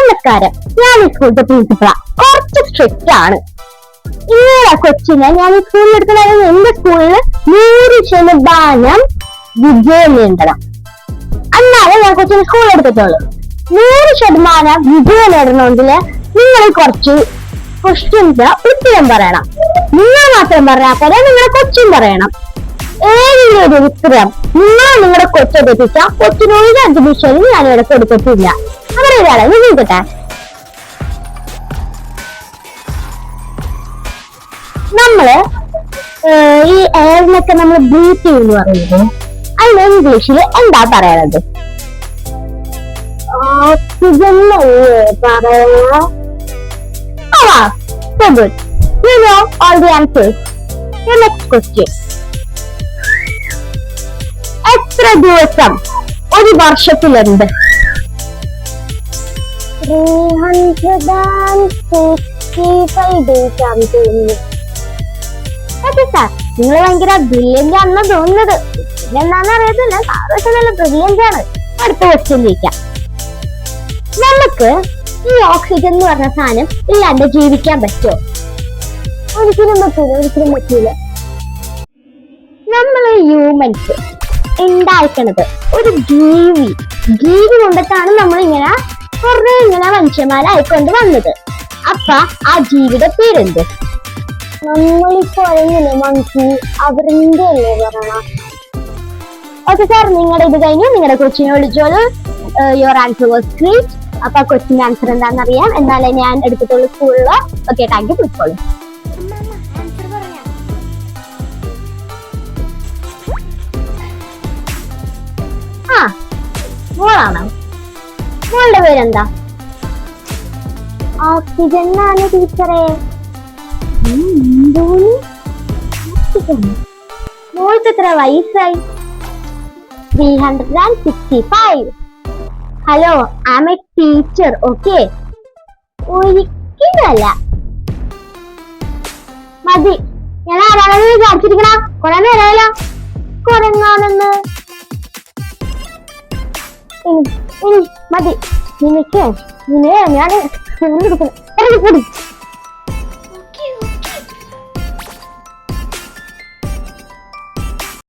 നമസ്കാരം, ഞാൻ ഈ സ്കൂളിന്റെ പ്രിൻസിപ്പളാ. കുറച്ച് സ്ട്രിക്റ്റ് ആണ്. ഇങ്ങനെ കൊച്ചിനെ ഞാൻ ഈ സ്കൂളിൽ എടുക്കുന്നത് എന്റെ സ്കൂളിൽ 100% വിജയം നേടണം. എന്നാലേ ഞാൻ കൊച്ചിനെ സ്കൂളിൽ എടുക്കത്തുള്ളൂ. 100% വിജയം നേടണമെങ്കിൽ നിങ്ങൾ കുറച്ച് ക്വസ്റ്റ്യൻസ് ഉത്തരം പറയണം. നിങ്ങൾ മാത്രം പറഞ്ഞാൽ പോലെ നിങ്ങളുടെ കൊച്ചും പറയണം. ഏതെങ്കിലും ഒരു ഉത്തരം നിങ്ങളുടെ കൊച്ചു തെറ്റിച്ചാൽ കൊച്ചിനോട് അഡ്മിഷൻ ഞാൻ ഇവിടെ കൊടുക്കത്തില്ല. അങ്ങനെ ഒരാളെ നിൽക്കട്ടെ. നമ്മള് ഈ എയറിനൊക്കെ നമ്മൾ ബ്രീത്ത് ചെയ്യുന്നു പറയുന്നത് അതിന് ഇംഗ്ലീഷിൽ എന്താ പറയണത്? ഓക്സിജൻ പറയാ. So good. You know all the answers. The next question. എത്ര ദിവസം ഒരു വർഷത്തിലുണ്ട്? 365 days ആണ് തോന്നുന്നത്. നിങ്ങൾ ഭയങ്കര ബ്രില്യന്റ് ആണെന്ന് തോന്നുന്നത്. എന്താണെന്ന് അറിയത്തില്ല, സാധാരണ നല്ല ബ്രില്യന്റ് ആണ്. അടുത്ത ക്വസ്റ്റ്യൻ ചോദിക്കാം. നമുക്ക് ഈ ഓക്സിജൻ എന്ന് പറഞ്ഞ സാധനം ഇല്ലാണ്ട് ജീവിക്കാൻ പറ്റുമോ? ഒരിക്കലും പറ്റൂല. നമ്മള് ഹ്യൂമൻസ് ഉണ്ടാക്കണത് ഒരു ജീവി കൊണ്ടിട്ടാണ് നമ്മളിങ്ങനെ കുറെ ഇങ്ങനെ മനുഷ്യന്മാരായിക്കൊണ്ട് വന്നത്. അപ്പൊ ആ ജീവിയുടെ പേരെന്ത്? നമ്മളിപ്പോ എങ്ങനെ മനുഷ്യ അവരിന്റെ അല്ലേ പറയണ? ഓക്കെ സാർ, നിങ്ങളുടെ ഇത് കഴിഞ്ഞു. നിങ്ങളുടെ കൊച്ചിനെ വിളിച്ചോളൂ. Your answer was great. അപ്പൊ കൊച്ചിന്റെ ആൻസർ എന്താണെന്ന് അറിയാം. എന്നാലേ ഞാൻ എടുത്തിട്ടുള്ളൂ സ്കൂളില്. Okay, thank you. വിളിച്ചോളൂ. ആ, മോളാണോ? മോളുടെ പേരെന്താ? ഓക്സിജൻ ആണ് ടീച്ചറെ. മോൾക്ക് എത്ര വയസ്സായി? 365. Hello, I am a teacher. Okay, ഒരിക്കലല്ല. മതി, ഞാൻ ആരാണെന്ന് വിചാരിച്ചിരിക്കണ? കുറെ നേരമല്ലോ കുറങ്ങാണെന്ന്. മതി, നിനക്ക് ഞാൻ